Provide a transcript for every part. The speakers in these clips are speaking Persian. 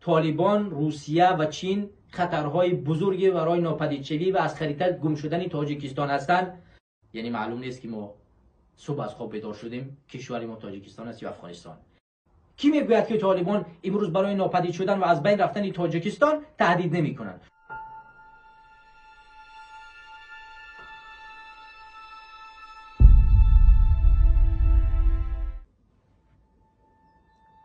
طالبان، روسیه و چین خطرهای بزرگی برای ناپدیدشوی و از خریطه گم شدن تاجیکستان هستند، یعنی معلوم نیست که ما صبح از خواب بیدار شدیم کشور ما تاجیکستان است یا افغانستان. کی میگوید که طالبان امروز برای ناپدید شدن و از بین رفتن تاجیکستان تهدید نمی کنند؟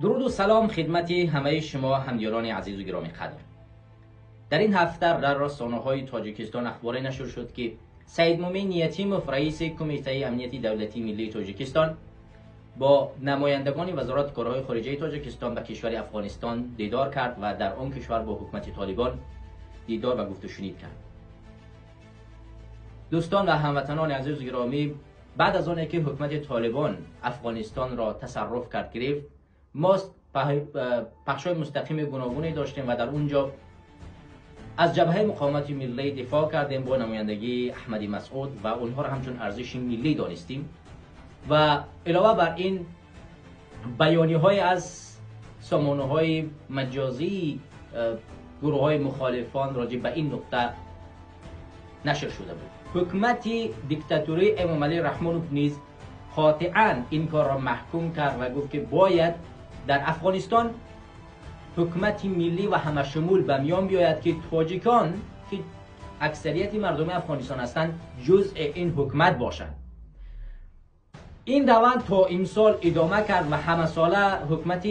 درود و سلام خدمت همه شما همیاران عزیز و گرامی قدر. در این هفته در رسانه‌های تاجیکستان اخباری نشر شد که سید مومن یتیموف رئیس کمیته امنیتی دولتی ملی تاجیکستان با نمایندگان وزارت کارهای خارجه تاجیکستان به کشور افغانستان دیدار کرد و در آن کشور با حکومت طالبان دیدار و گفت و شنید کرد. دوستان و هموطنان عزیز و گرامی، بعد از آنکه حکومت طالبان افغانستان را تصرف کرد گرفت، ما پخش‌های مستقیم گوناگونی داشتیم و در اونجا از جبهه مقاومت ملی دفاع کردیم با نمایندگی احمدی مسعود و اونها را همچون ارزش ملی دانستیم و علاوه بر این بیانیه‌های از سامانه‌های مجازی گروه‌های مخالفان راجع به این نقطه نشر شده بود. حکومت دیکتاتوری امام علی رحمانوف نیز قاطعاً این کار را محکوم کرد و گفت که باید در افغانستان حکومت ملی و همه شمول به میان بیاید که تاجیکان که اکثریت مردم افغانستان هستند جزء این حکومت باشند. این روند تا امسال ادامه کرد و همه ساله حکومت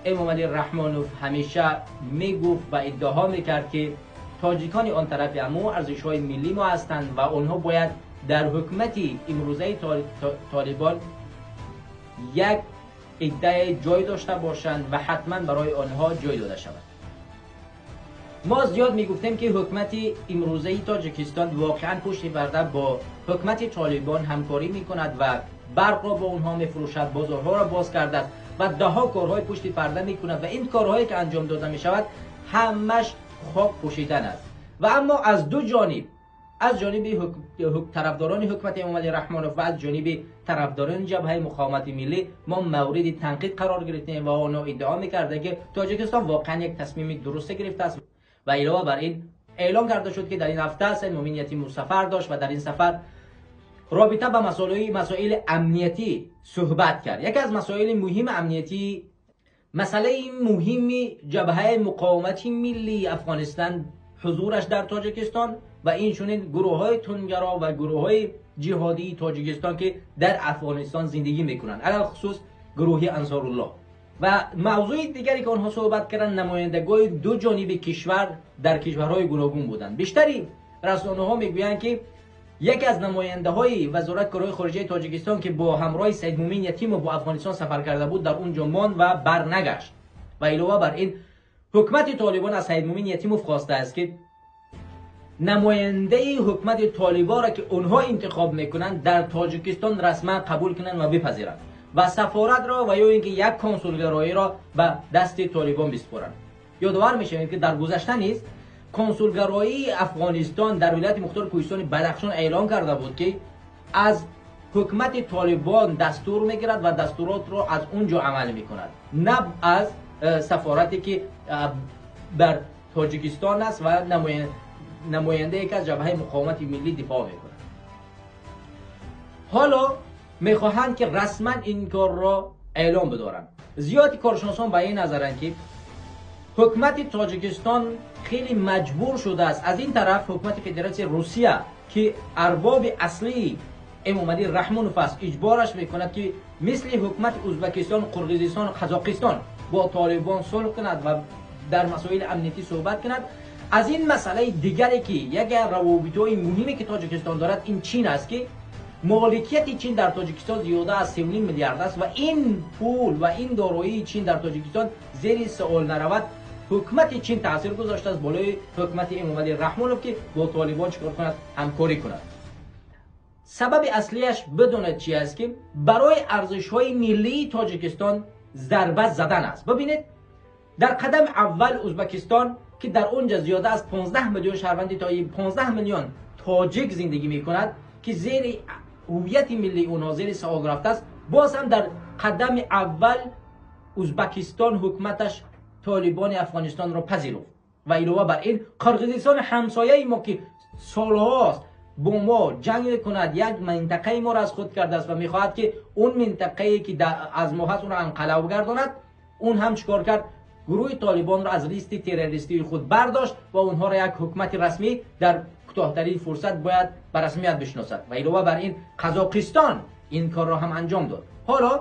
امام علی رحمانوف همیشه میگفت و ادعا میکرد که تاجیکان آن طرف امو ارزش‌های ملی ما هستند و آنها باید در حکومت امروزه طالبان یک عده جای داشته باشند و حتما برای آنها جای داده شود. ما زیاد میگفتیم که حکومت امروزه تاجیکستان واقعا پشت پرده با حکومت طالبان همکاری میکند و برق را با اونها میفروشد، بازارها را باز کرده است و دهها کارهای پشت پرده میکند و این کارهایی که انجام داده میشود همش خاک پوشیدن است. و اما از دو جانب، از جانب طرفداران حکومت امام علی رحمانوف و از جانب طرفداران جبهه مقاومت ملی ما مورد تنقید قرار گرفتیم و آنها ادعا میکرده که تاجیکستان واقعا یک تصمیم درست گرفته است و علاوه بر این اعلام کرده شد که در این هفته سید مومن یتیموف سفر داشت و در این سفر رابطه به مسائل امنیتی صحبت کرد. یکی از مسائل مهم امنیتی مسئله مهم جبهه مقاومت ملی افغانستان حضورش در تاجیکستان و این چنین گروه‌های تندگرا و گروه‌های جهادی تاجیکستان که در افغانستان زندگی میکنند، علاوه خصوص گروه انصارالله. و موضوع دیگری که آنها صحبت کردند نمایندگان دو جانب کشور در کشورهای گوناگون بودند. بیشتری رسانه‌ها میگویند که یکی از نماینده‌های وزارت کارهای خارجه تاجیکستان که با همراه سید مومن یتیموف با افغانستان سفر کرده بود در اونجا ماند و برنگشت و علاوه بر این حکومت طالبان از سید مومن یتیموف خواسته است که نماینده حکومت طالبان را که اونها انتخاب میکنند در تاجیکستان رسما قبول کنند و بپذیرند و سفارت را و یا اینکه یک کنسولگرایی را به دست طالبان بسپارند. یادآور میشوید که در گذشته نیز کنسولگرایی افغانستان در ولایت مختار کوهستان بدخشان اعلام کرده بود که از حکومت طالبان دستور میگیرد و دستورات را از اونجا عمل میکند، نه از سفارتی که بر تاجیکستان است و نماینده یک از جبهه مقاومت ملی دفاع میکنند. حالا میخواهند که رسما این کار را اعلام بدارند. زیادی کارشناسان به این نظرند که حکومت تاجیکستان خیلی مجبور شده است. از این طرف حکومت فدراسیون روسیه که ارباب اصلی امام علی رحمانوف است اجبارش میکند که مثل حکومت ازبکستان، قرقیزستان و قزاقستان با طالبان صلح کند و در مسائل امنیتی صحبت کند. از این مسئله دیگری که یک روابط‌های مهمی که تاجیکستان دارد این چین است که مالکیت چین در تاجیکستان زیاده از 3.5 میلیارد است و این پول و این دارایی چین در تاجیکستان زیر سوال نرود. حکومت چین تاثیر گذاشته است بالای حکومت امام علی رحمانوف که با طالبان چیکار کند؟ همکاری کند. سبب اصلیش بدونید چی است که برای ارزش‌های ملی تاجیکستان ضربه زدن است. ببینید در قدم اول ازبکستان که در اونجا زیاده از 15 میلیون شهروندی تا 15 میلیون تاجیک زندگی میکند که زیر هویت ملی اونها زیر سوال رفته است، باز هم در قدم اول ازبکستان حکومتش طالبان افغانستان را پذیرفت و علاوه بر این قرقیزستان همسایه ما که سالهاست با ما جنگ کند، یک منطقه ما را از خود کرده است و میخواهد که اون منطقه که از ما هست اون را انقلاب گرداند، اون هم چیکار کرد؟ گروه طالبان را از لیست تروریستی خود برداشت و اونها را یک حکومت رسمی در کوتاه‌ترین فرصت باید به رسمیت بشناسد و علاوه بر این قزاقستان این کار را هم انجام داد. حالا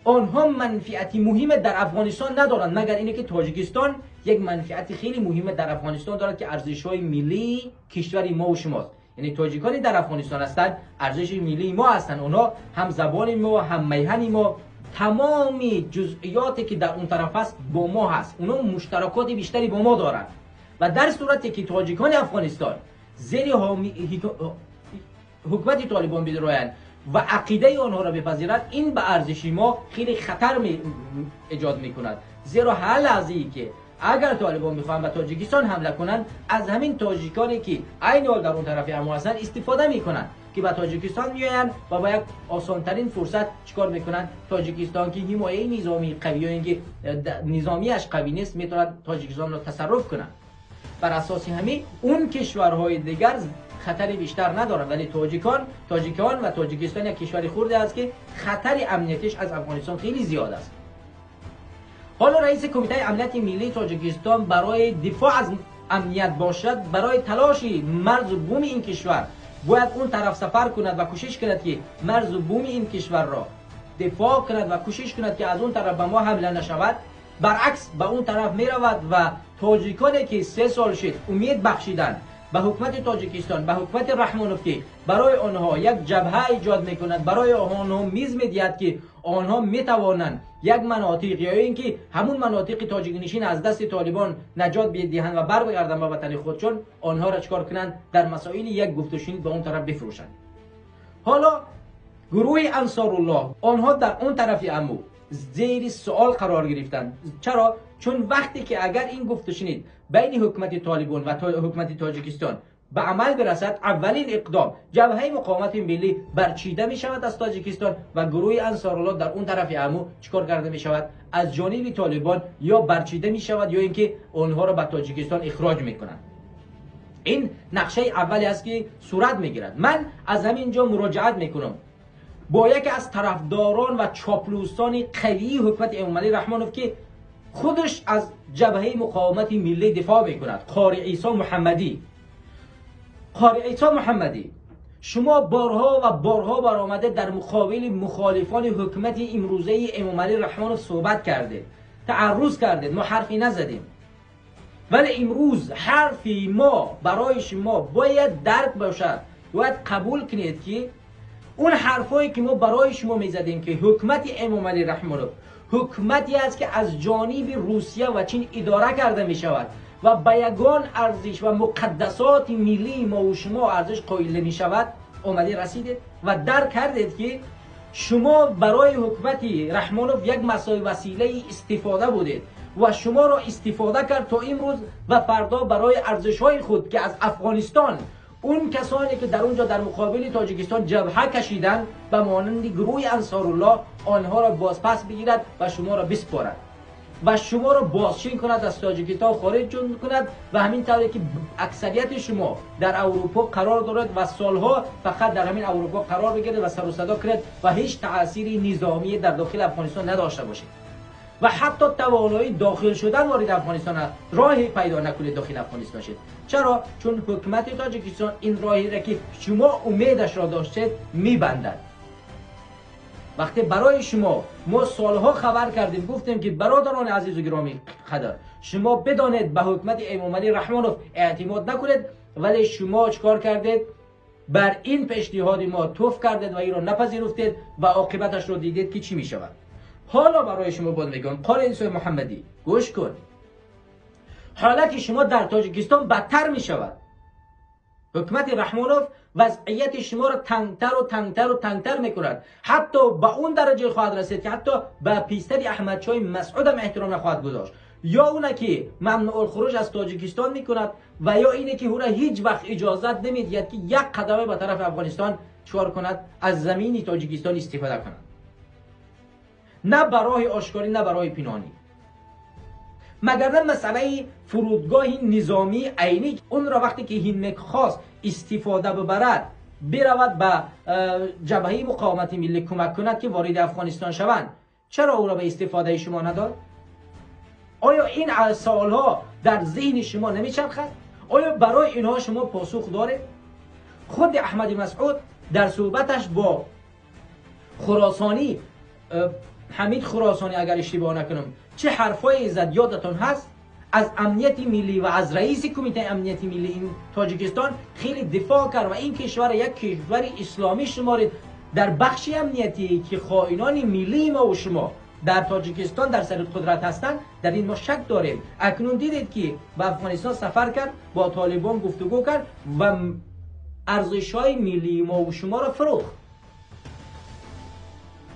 آنها منفعتی مهم در افغانستان ندارند مگر اینکه تاجیکستان یک منفعت خیلی مهم در افغانستان دارد که ارزش‌های ملی کشور ما و شماست. یعنی تاجیکانی در افغانستان هستند، ارزش ملی ما هستند، اونها هم زبان ما، هم میهن ما، تمامی جزئیاتی که در اون طرف است با ما هست، اونها مشترکات بیشتری با ما دارند و در صورتی که تاجیکان افغانستان زیر حکومت طالبان بدرآیند و عقیده آنها را بپذیرد، این به ارزش ما خیلی خطر ایجاد میکند، زیرا هر لحظه‌ای که اگر طالبان میخوان به تاجیکستان حمله کنند، از همین تاجیکانی که عین حال در اون طرف هم هستند استفاده میکنند که به تاجیکستان میآیند و با یک آسانترین فرصت چیکار میکنند؟ تاجیکستان که حمایه نظامی قوی و اینکه نظامیش قوی نیست میتواند تاجیکستان را تصرف کنند. بر اساس همین اون کشورهای دیگر خطری بیشتر ندارند، ولی تاجیکان و تاجیکستان یک کشور خرد است که خطر امنیتش از افغانستان خیلی زیاد است. حالا رئیس کمیته امنیت ملی تاجیکستان برای دفاع از امنیت باشد، برای تلاش مرز و بوم این کشور باید اون طرف سفر کند و کوشش کند که مرز و بوم این کشور را دفاع کند و کوشش کند که از اون طرف به ما حمله نشود. برعکس به اون طرف می رود و تاجیکانی که 3 سال شد امید بخشیدن به حکومت تاجیکستان، به حکومت رحمانوف که برای آنها یک جبهه ایجاد میکند، برای آنها میز میدهد که آنها میتوانند یک مناطق یا اینکه همون مناطق تاجیک نشین از دست طالبان نجات بدهند و برگردند به وطن خودشون، آنها را چکار کنند؟ در مسائل یک گفت و شنید به اون طرف بفروشند. حالا گروه انصار الله آنها در اون طرف امو زیر سوال قرار گرفتند. چرا؟ چون وقتی که اگر این گفت و شنید بین حکومت طالبان و حکومت تاجیکستان به عمل برسد، اولین اقدام جبهه مقاومت ملی برچیده می شود از تاجیکستان و گروه انصارالله در اون طرف امو چیکار کرده می شود؟ از جانب طالبان یا برچیده می شود یا اینکه آنها را به تاجیکستان اخراج می کنند. این نقشه اولی است که صورت می گیرد. من از همینجا مراجعت می کنم با یکی از طرفداران و چاپلوسان قوی حکومت امامعلی رحمانوف که خودش از جبهه مقاومت ملی دفاع میکند، قاری عیسی محمدی. قاری عیسی محمدی، شما بارها و بارها برآمده در مقابل مخالفان حکومت امروزه امامعلی رحمانوف صحبت کردید، تعرض کردید، ما حرفی نزدیم، ولی امروز حرفی ما برای شما باید درک باشد، باید قبول کنید که اون حرفایی که ما برای شما میزدیم که حکومت امامعلی رحمانوف حکومتی است که از جانب روسیه و چین اداره کرده می شود و به یگان ارزش و مقدسات ملی ما و شما ارزش قائل نمی شود، آمده رسیدید و درک کردید که شما برای حکومت رحمانوف یک وسیله استفاده بودید و شما را استفاده کرد تا امروز و فردا برای ارزش‌های خود که از افغانستان اون کسانی که در اونجا در مقابل تاجیکستان جبهه کشیدن به مانند گروه انصارالله آنها را بازپس بگیرد و شما را بسپارد و شما را بازچین کند، از تاجیکستان خارج کند و همین طوری که اکثریت شما در اروپا قرار دارد و سالها فقط در همین اروپا قرار بگیرد و سر و صدا کنید و هیچ تأثیری نظامی در داخل افغانستان نداشته باشید و حتی توانایی داخل شدن وارد افغانستان راهی پیدا نکنید داخل افغانستان شد. چرا؟ چون حکومت تاجیکستان این راهی را که شما امیدش را داشتید میبندد. وقتی برای شما ما سالها خبر کردیم، گفتیم که برادران عزیز و گرامی قدر، شما بدانید به حکومت امامعلی رحمانوف اعتماد نکنید، ولی شما چکار کردید؟ بر این پیشنهاد ما توف کردید و این را نپذیرفتید و عاقبتش را دیدید که چی می شود. حالا برای شما باز میگم قاری عیسی محمدی گوش کن، حالت شما در تاجیکستان بدتر می شود. حکومت رحمانوف وضعیت شما را تنگتر و تنگتر و تنگتر میکند، حتی به اون درجه خواهد رسید که حتی به پیستر احمدشاه مسعود هم احترام نخواهد گذاشت، یا اونه که ممنوع الخروج از تاجیکستان میکند و یا اینه که او را هیچ وقت اجازت نمیدهد که یک قدم به طرف افغانستان چکار کند، از زمین تاجیکستان استفاده کند، نه برای آشکاری نه برای پنهانی. مگر نه مسئله فرودگاه نظامی عینی اون را وقتی که هینمک خواست استفاده ببرد برود به جبهه مقاومت ملی کمک کند که وارد افغانستان شوند، چرا او را به استفاده شما نداد؟ آیا این سوالها در ذهن شما نمیچرخد؟ آیا برای اینها شما پاسخ دارید؟ خود احمد مسعود در صحبتش با خراسانی، حمید خراسانی اگر اشتباه نکنم، چه حرفایی زد یادتون هست؟ از امنیت ملی و از رئیس کمیته امنیت ملی این تاجیکستان خیلی دفاع کرد و این کشور یک کشور اسلامی شمارید. در بخش امنیتی که خائنان ملی ما و شما در تاجیکستان در سر قدرت هستند، در این ما شک داریم. اکنون دیدید که به افغانستان سفر کرد، با طالبان گفتگو کرد و ارزش‌های ملی ما و شما را فروخت.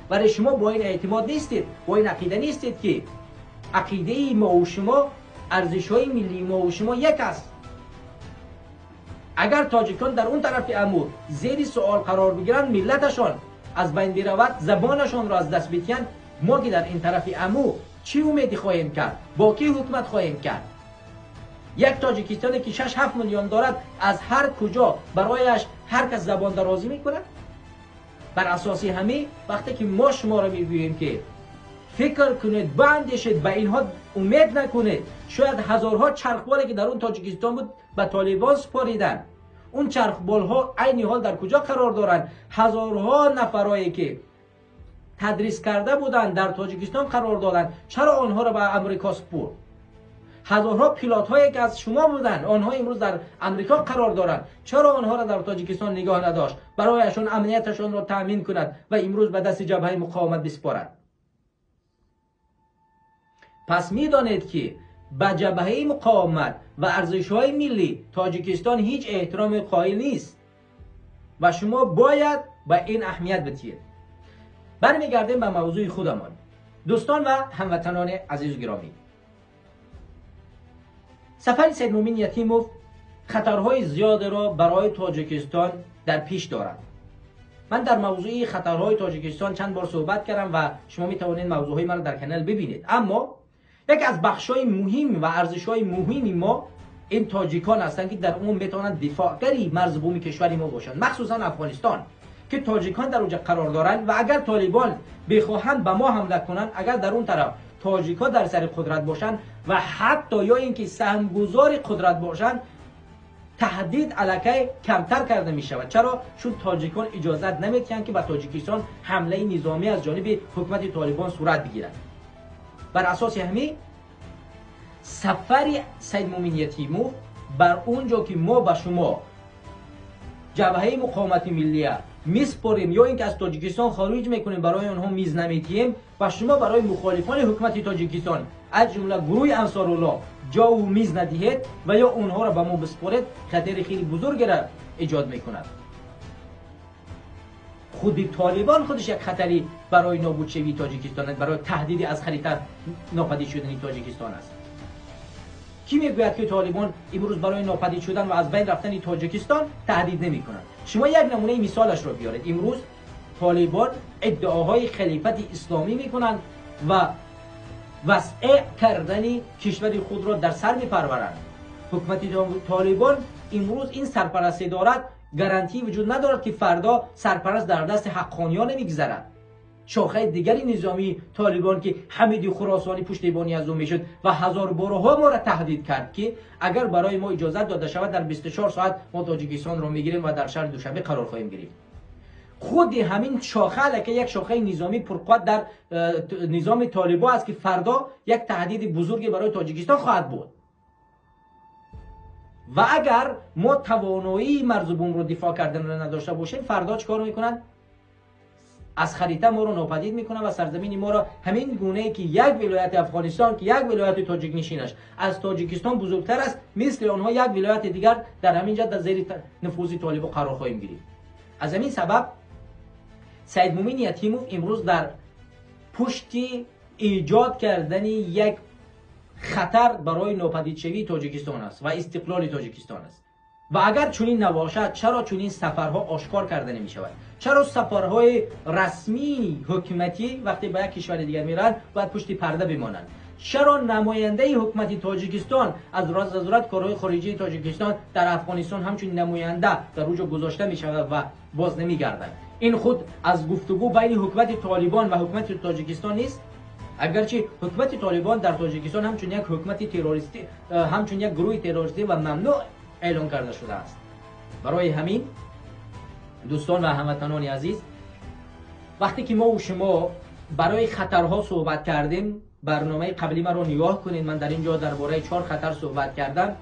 برای شما با این اعتماد نیستید، با این عقیده نیستید که عقیده ما و شما، ارزش‌های ملی ما و شما یک است. اگر تاجیکان در اون طرف امور زیر سوال قرار بگیرند، ملتشان از بین برود، زبانشان را از دست بدهند، ما که در این طرف امور چی امیدی خواهیم کرد؟ با کی حکومت خواهیم کرد؟ یک تاجیکستانی که 6-7 میلیون دارد، از هر کجا برایش هر کس زبان درازی میکند؟ بر اساس همین وقتی که ما شما را میگوییم که فکر کنید، باندیشید، به اینها امید نکنید، شاید هزارها چرخبالی که در اون تاجیکستان بود به طالبان سپاریدن. اون چرخبال ها عین حال در کجا قرار دارند؟ هزارها نفرایی که تدریس کرده بودند در تاجیکستان قرار دادند، چرا آنها را به امریکا سپرد؟ هزارها پیلوت هایی که از شما بودند، آنها امروز در امریکا قرار دارند، چرا آنها را در تاجیکستان نگاه نداشت برایشان امنیتشان را تامین کند و امروز به دست جبهه مقاومت بسپارد؟ پس میدانید که به جبهه مقاومت و ارزش‌های ملی تاجیکستان هیچ احترام قائل نیست و شما باید به این اهمیت بدهید. برمیگردیم به موضوع خودمان. دوستان و هموطنان عزیز و گرامی، سفر سید مومن یتیموف خطرهای زیاد را برای تاجیکستان در پیش دارد. من در موضوع خطرهای تاجیکستان چند بار صحبت کردم و شما می توانید موضوعهای من را در کانال ببینید. اما یکی از بخش‌های مهم و ارزش‌های مهم ما این تاجیکان هستند که در اون میتونن دفاعگری مرزبومی کشور ما باشند، مخصوصا افغانستان که تاجیکان در اونجا قرار دارند و اگر طالبان بخواهند به ما حمله کنند، اگر در اون طرف تاجیکا در سر قدرت باشند و حتی یا اینکه سهمگذار قدرت باشند، تهدید علیه کمتر کرده می شود. چرا؟ چون تاجیکان اجازت نمیدهند که به تاجیکستان حمله نظامی از جانب حکومت طالبان صورت بگیرد. بر اساس همین سفر سید مومن یتیموف بر اونجا که ما به شما جبهه مقاومت ملیه میسپاریم یا اینکه از تاجیکستان خارج میکنیم، برای آنها میز نمیدیم و شما برای مخالفان حکومت تاجیکستان از جمله گروه انصارالله جا و میز ندهید و یا اونها را به ما بسپارید، خطر خیلی بزرگی را ایجاد میکند. خود طالبان خودش یک خطری برای نابود شوی تاجیکستان، برای تهدید از خریطه ناپدید شدن تاجیکستان است. کی میگوید که طالبان امروز برای ناپدید شدن و از بین رفتن تاجیکستان تهدید نمی کنند؟ شما یک نمونه مثالش را بیارید. امروز طالبان ادعاهای خلافت اسلامی می کنند و وضع کردن کشور خود را در سر می پرورند. حکومت طالبان امروز این سرپرستی دارد، گارانتی وجود ندارد که فردا سرپرست در دست حقانیان نمیگذرد. شاخه دیگری نظامی طالبان که حمید خراسانی پشتیبانی از او میشد و هزار بارها ما را تهدید کرد که اگر برای ما اجازت داده شود در 24 ساعت ما تاجیکستان را میگیریم و در شهر دوشنبه قرار خواهیم گرفت. خود همین شاخه که یک شاخه نظامی پرقوت در نظام طالبان است که فردا یک تهدید بزرگی برای تاجیکستان خواهد بود. و اگر ما توانایی مرزبوم رو دفاع کردن رو نداشته باشیم، فردا چیکار میکنن؟ از خریطه ما رو ناپدید میکنن و سرزمین ما رو همین گونه که یک ولایت افغانستان که یک ولایت تاجیک نشینش از تاجیکستان بزرگتر است، مثل آنها یک ولایت دیگر در همین جا در زیر نفوذ طالبان قرار خواهیم گرفت. از همین سبب سید مومن یتیموف امروز در پشت ایجاد کردن یک خطر برای ناپدید شوی تاجیکستان است و استقلال تاجیکستان است. و اگر چنین نباشد، چرا چنین سفرها آشکار کرده نمی شود؟ چرا سفرهای رسمی حکومتی وقتی به یک کشور دیگر میرن باید پشت پرده بمانند؟ چرا نماینده حکومت تاجیکستان از وزارت کارهای خارجه تاجیکستان در افغانستان همچون نماینده در اوجا گذاشته می شود و باز نمی گردد؟ این خود از گفتگو بین حکومت طالبان و حکومت تاجیکستان نیست؟ اگرچه حکومت طالبان در تاجیکستان همچون یک حکومت تروریستی، همچون یک گروه تروریستی و ممنوع اعلام کرده شده است. برای همین دوستان و هموطنان عزیز، وقتی که ما و شما برای خطرها صحبت کردیم، برنامه قبلی ما رو نگاه کنید. من در اینجا درباره 4 خطر صحبت کردم.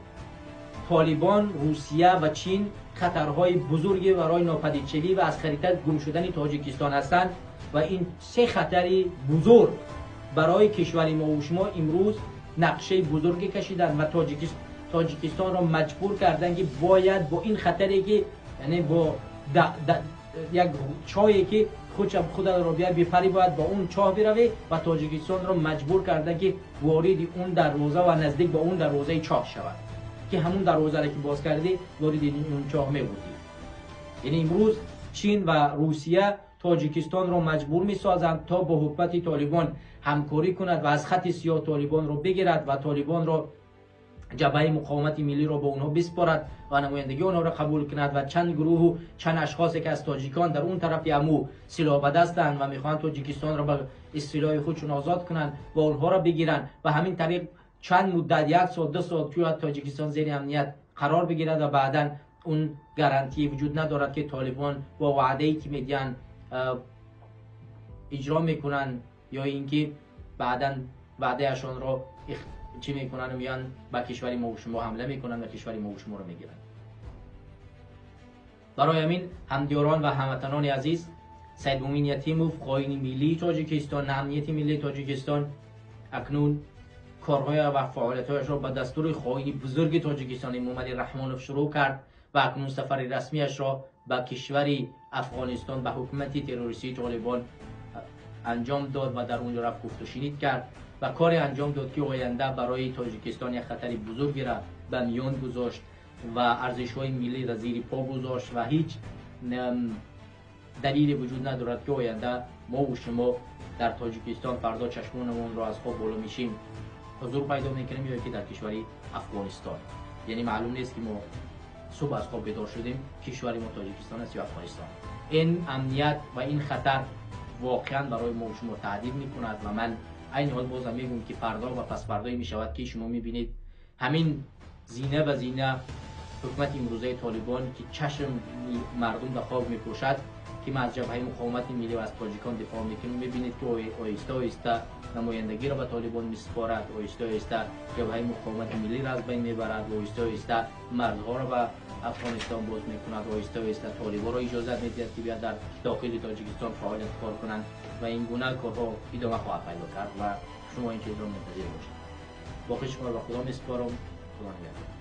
طالبان، روسیه و چین خطرهای بزرگی برای ناپدیدشوی و از خریطه گم شدن تاجیکستان هستند و این 3 خطری بزرگ برای کشور ما و شما امروز نقشه بزرگی کشیدن و تاجیکستان را مجبور کردن که باید با این خطری که یعنی با یک چاهی که خود را بیا بپری باید با اون چاه بروی و تاجیکستان را مجبور کردن که وارد اون دروازه و نزدیک به اون دروازه چاه شود که همون دروازه را که باز کردی وارد اون چاه می بودی. یعنی امروز چین و روسیه تاجیکستان را مجبور می سازند تا با حکومت طالبان همکاری کند و از خط سیاه طالبان را بگیرد و طالبان را جبهه مقاومت ملی را به اونها بسپارد و نمایندگی اونها را قبول کند و چند گروه و چند اشخاصی که از تاجیکان در اون طرف امو سلاح به دستند و میخوان تاجیکستان را به اصطلاح خودشون آزاد کنند و اونها را بگیرند و همین طریق چند مدت 1 سال 2 سال که تاجیکستان زیر امنیت قرار بگیرد و بعدا اون گارانتی وجود ندارد که طالبان با وعده‌ای که میگن اجرا میکنن یا اینکه بعدا وعدهشون را چی میکنن و میان با کشوری ما و شما حمله میکنن و کشوری ما و شما رو میگیرن. برای همین همدیاران و هموطنان عزیز، سید مومن یتیموف خائن ملی تاجیکستان، امنیت ملی تاجیکستان اکنون کارهای و فعالیت‌هایش را به دستور خائن بزرگ تاجیکستان محمد رحمانوف شروع کرد و اکنون سفر رسمیش را به کشوری افغانستان به حکومت تروریستی طالبان انجام داد و در اونجا رفت گفت و شنید کرد و کاری انجام داد که آینده برای تاجیکستان یک خطر بزرگی را به میان گذاشت و ارزش‌های ملی را زیر پا گذاشت و هیچ دلیلی وجود ندارد که آینده ما و شما در تاجیکستان فردا چشمانمون را از خواب بالا میشیم حضور پیدا میکنیم یا که در کشوری افغانستان. یعنی معلوم نیست که ما صبح از خواب بیدار شدیم کشوری ما تاجیکستان است یا افغانستان. این امنیت و این خطر واقعا برای ما و شما تهدید میکند و من این حال بازم میگم که فردا و پس فردایی میشود که شما میبینید همین زینه و زینه حکومت امروزه طالبان که چشم مردم به خواب میپوشد که ما از جبهه مقاومت ملی و از تاجیکان دفاع میکنیم، میبینید که آهسته آهسته نمایندگی را به طالبان میسپارد، آهسته آهسته جبهه مقاومت ملی را از بین میبرد و آهسته آهسته مرزها را به افغانستان باز میکند و آهسته آهسته طالبان را اجازه میدهد که بیاد در داخل تاجیکستان فعالیت کار کنند و این گونه کارها ادامه خواهد پیدا کرد و شما این چیز را منتظر باشید. باقی شما را به خدا میسپارم. خدا نگهدار.